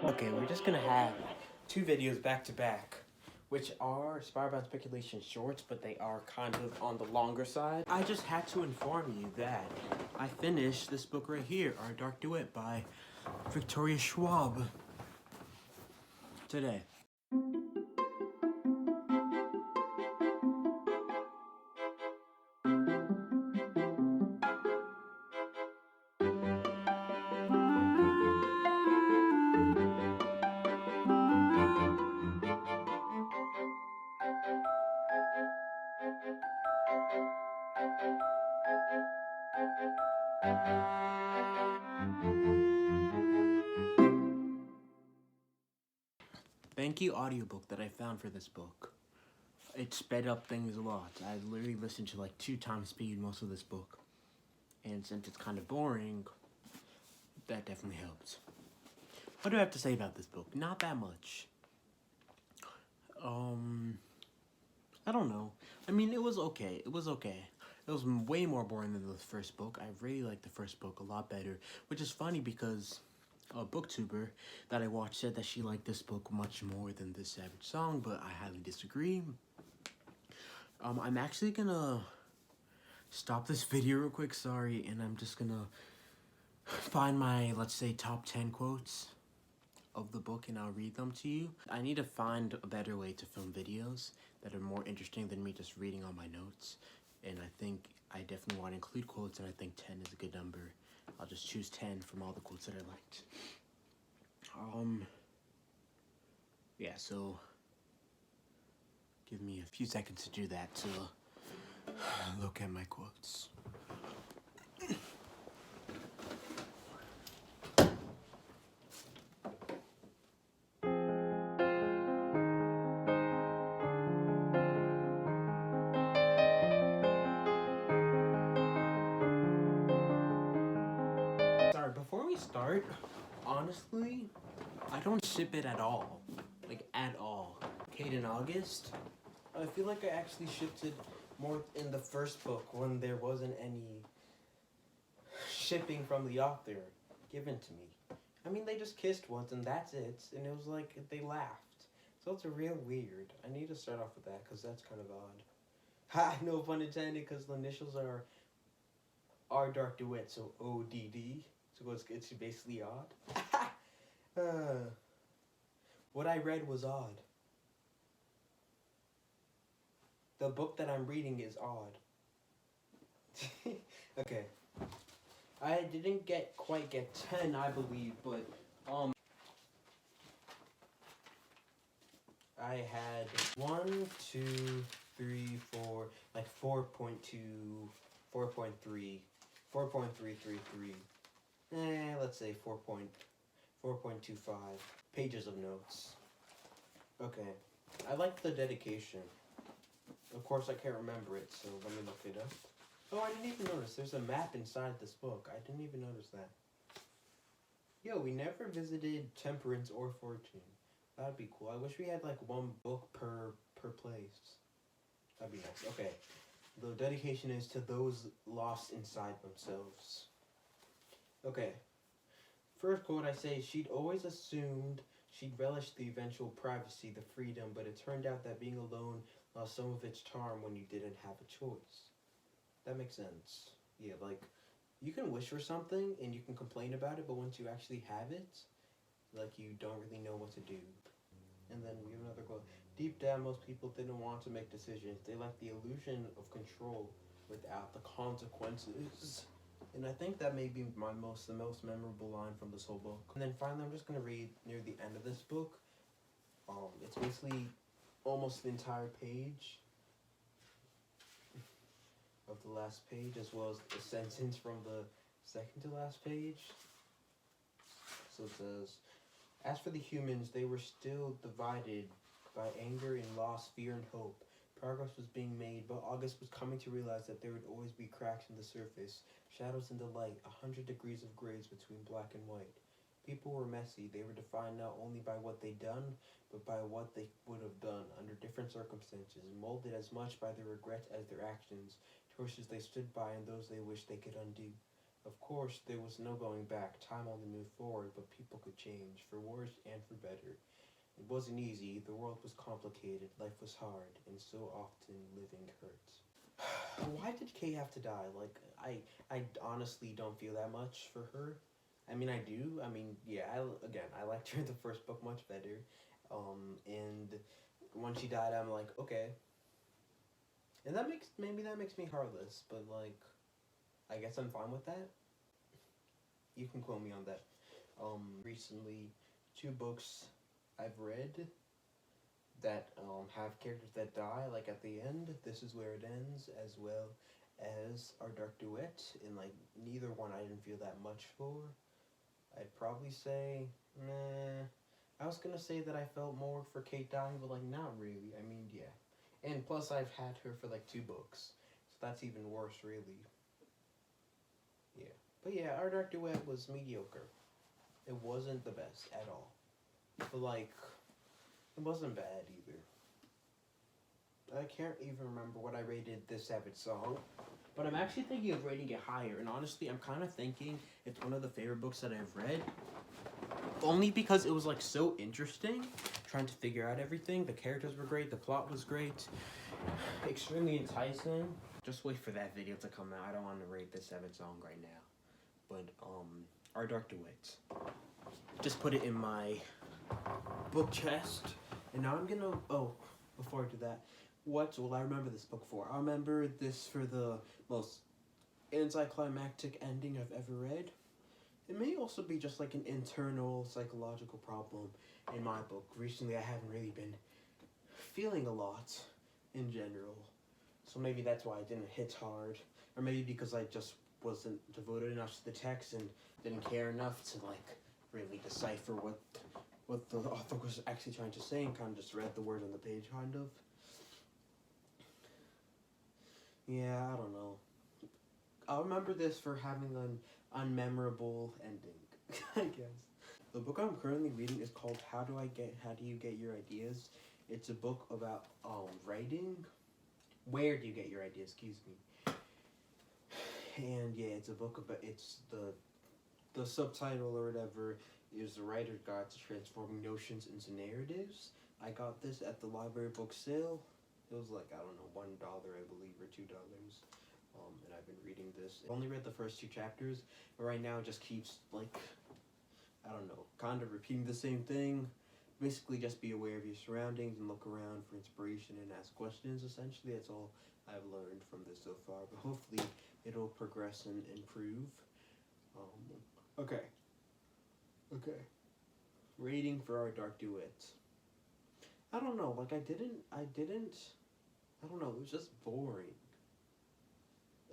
Okay, we're just gonna have two videos back to back, which are Inspired by Speculation shorts, but they are kind of on the longer side. I just had to inform you that I finished this book right here, Our Dark Duet by Victoria Schwab, today. Thank you audiobook that I found for this book. It sped up things a lot. I literally listened to like 2 times speed most of this book. And since it's kind of boring, that definitely helps. What do I have to say about this book? Not that much. I don't know. I mean, it was okay. It was okay. It was way more boring than the first book. I really liked the first book a lot better, which is funny because a booktuber that I watched said that she liked this book much more than This Savage Song, but I highly disagree. I'm actually gonna stop this video real quick, sorry, and I'm just gonna find my, let's say, top 10 quotes of the book and I'll read them to you. I need to find a better way to film videos that are more interesting than me just reading on my notes, and I think I definitely want to include quotes, and I think 10 is a good number. I'll just choose 10 from all the quotes that I liked. Yeah, so give me a few seconds to do that to look at my quotes. Sorry, before we start, honestly, I don't ship it at all. Like, at all. Kate in August, I feel like I actually shipped it more in the first book when there wasn't any shipping from the author given to me. I mean, they just kissed once and that's it, and it was like they laughed. So it's real weird. I need to start off with that because that's kind of odd. Ha, no pun intended, because the initials are Our Dark Duet, so ODD. So it's basically odd. What I read was odd. The book that I'm reading is odd. Okay. I didn't quite get 10, I believe, but I had 1, 2, 3, 4, like 4.2, 4.3, 4.333. Let's say 4.25 pages of notes. Okay. I like the dedication. Of course, I can't remember it, so let me look it up. Oh, I didn't even notice. There's a map inside this book. I didn't even notice that. Yo, we never visited Temperance or Fortune. That'd be cool. I wish we had like one book per place. That'd be nice. Okay. The dedication is to those lost inside themselves. Okay. First quote I say, she'd always assumed she'd relish the eventual privacy, the freedom, but it turned out that being alone lost some of its charm when you didn't have a choice. That makes sense. Yeah, like, you can wish for something and you can complain about it, but once you actually have it, like, you don't really know what to do. And then we have another quote. Deep down, most people didn't want to make decisions. They liked the illusion of control without the consequences. And I think that may be the most memorable line from this whole book. And then finally, I'm just going to read near the end of this book. It's basically almost the entire page of the last page, as well as a sentence from the second to last page. So it says, as for the humans, they were still divided by anger and loss, fear and hope. Progress was being made, but August was coming to realize that there would always be cracks in the surface, shadows in the light, 100 degrees of grays between black and white. People were messy. They were defined not only by what they'd done, but by what they would have done under different circumstances, molded as much by their regrets as their actions, choices they stood by and those they wished they could undo. Of course, there was no going back. Time only moved forward, but people could change, for worse and for better. It wasn't easy, the world was complicated, life was hard, and so often living hurts. Why did Kay have to die? Like, I honestly don't feel that much for her. I mean, I do. I mean, yeah, I liked her in the first book much better. And when she died, I'm like, okay. And maybe that makes me heartless, but like, I guess I'm fine with that. You can quote me on that. Recently, two books I've read that have characters that die, like at the end, This Is Where It Ends, as well as Our Dark Duet, and like neither one I didn't feel that much for. I'd probably say, meh. I was gonna say that I felt more for Kate dying, but like not really. I mean, yeah. And plus I've had her for like 2 books, so that's even worse really. Yeah. But yeah, Our Dark Duet was mediocre. It wasn't the best at all. But like, it wasn't bad either. I can't even remember what I rated this Savage Song. But I'm actually thinking of rating it higher. And honestly, I'm kind of thinking it's one of the favorite books that I've read. Only because it was like so interesting. Trying to figure out everything. The characters were great. The plot was great. Extremely enticing. Just wait for that video to come out. I don't want to rate this Savage Song right now. But, Our Dark Duet. Just put it in my book chest. And now I'm gonna, before I do that, what will I remember this book for? I remember this for the most anticlimactic ending I've ever read. It may also be just like an internal psychological problem in my book. Recently I haven't really been feeling a lot in general. So maybe that's why it didn't hit hard. Or maybe because I just wasn't devoted enough to the text and didn't care enough to like really decipher what the author was actually trying to say, and kind of just read the words on the page, kind of. Yeah, I don't know. I'll remember this for having an unmemorable ending, I guess. The book I'm currently reading is called How Do You Get Your Ideas? It's a book about writing. Where do you get your ideas? Excuse me. And yeah, it's a book about, it's the subtitle or whatever is The Writer's Guide to Transforming Notions into Narratives. I got this at the library book sale. It was like, I don't know, $1, I believe, or $2. And I've been reading this. I only read the first 2 chapters, but right now it just keeps, like, I don't know, kind of repeating the same thing. Basically, just be aware of your surroundings and look around for inspiration and ask questions, essentially. That's all I've learned from this so far, but hopefully it'll progress and improve. Okay. Rating for Our Dark Duet. I don't know, like I don't know, it was just boring.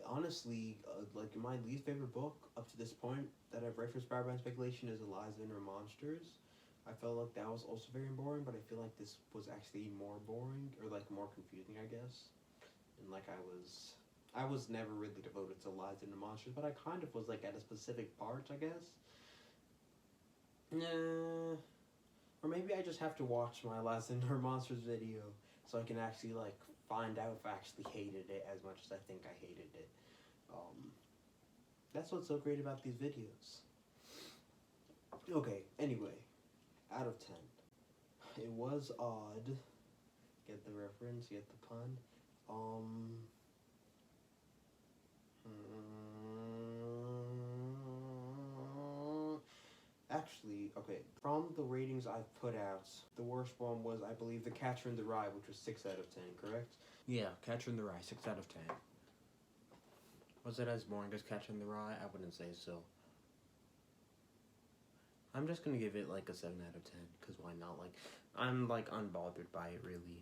Honestly, like my least favorite book up to this point that I've read for Inspired by Speculation is Eliza and Her Monsters. I felt like that was also very boring, but I feel like this was actually more boring, or like more confusing, I guess. And like I was never really devoted to Eliza and Her Monsters, but I kind of was like at a specific part, I guess. Nah. Or maybe I just have to watch my Eliza and Her Monsters video so I can actually like find out if I actually hated it as much as I think I hated it. That's what's so great about these videos. Okay, anyway, out of 10. It was odd. Get the reference, get the pun. Actually, okay, from the ratings I've put out, the worst one was, I believe, The Catcher in the Rye, which was 6 out of 10, correct? Yeah, Catcher in the Rye, 6 out of 10. Was it as boring as Catcher in the Rye? I wouldn't say so. I'm just gonna give it like a 7 out of 10, because why not? Like, I'm like unbothered by it, really.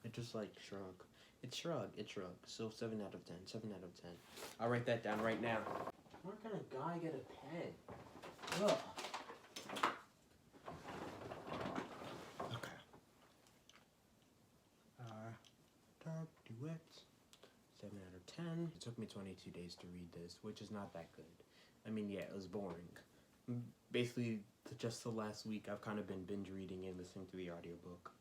It just like shrunk. It shrugged. So 7 out of 10, 7 out of 10. I'll write that down right now. Where can a guy get a pen? Ugh. Okay. Dark Duet. 7 out of 10. It took me 22 days to read this, which is not that good. I mean, yeah, it was boring. Basically, just the last week, I've kind of been binge reading and listening to the audiobook.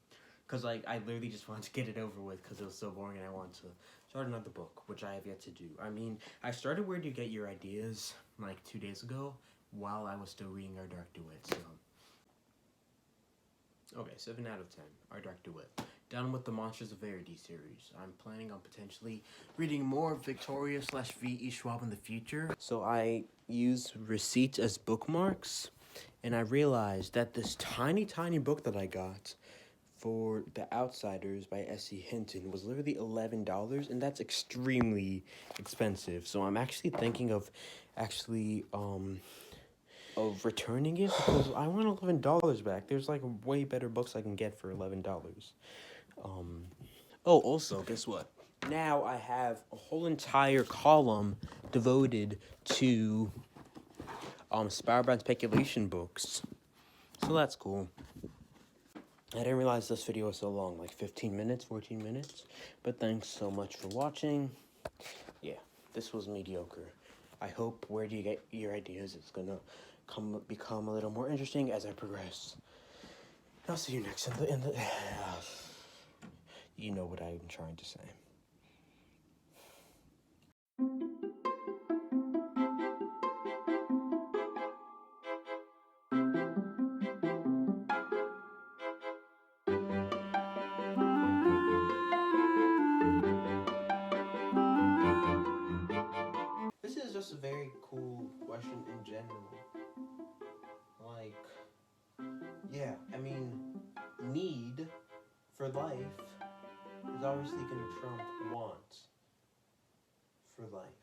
Because I literally just wanted to get it over with because it was so boring and I wanted to start another book, which I have yet to do. I mean, I started Where Do You Get Your Ideas like 2 days ago while I was still reading Our Dark Duet, so. Okay, 7 out of 10, Our Dark Duet. Done with the Monsters of Verity series. I'm planning on potentially reading more Victoria/V.E. Schwab in the future. So I use receipts as bookmarks, and I realized that this tiny book that I got for The Outsiders by S.E. Hinton was literally $11, and that's extremely expensive. So I'm actually thinking of returning it because I want $11 back. There's like way better books I can get for $11. Oh, also, guess what? Now I have a whole entire column devoted to Spider-Man speculation books. So that's cool. I didn't realize this video was so long, like 15 minutes, 14 minutes. But thanks so much for watching. Yeah, this was mediocre. I hope Where Do You Get Your Ideas is gonna become a little more interesting as I progress. I'll see you next in the you know what I'm trying to say. This is just a very cool question in general. Like, yeah, I mean, need for life is obviously going to trump want for life.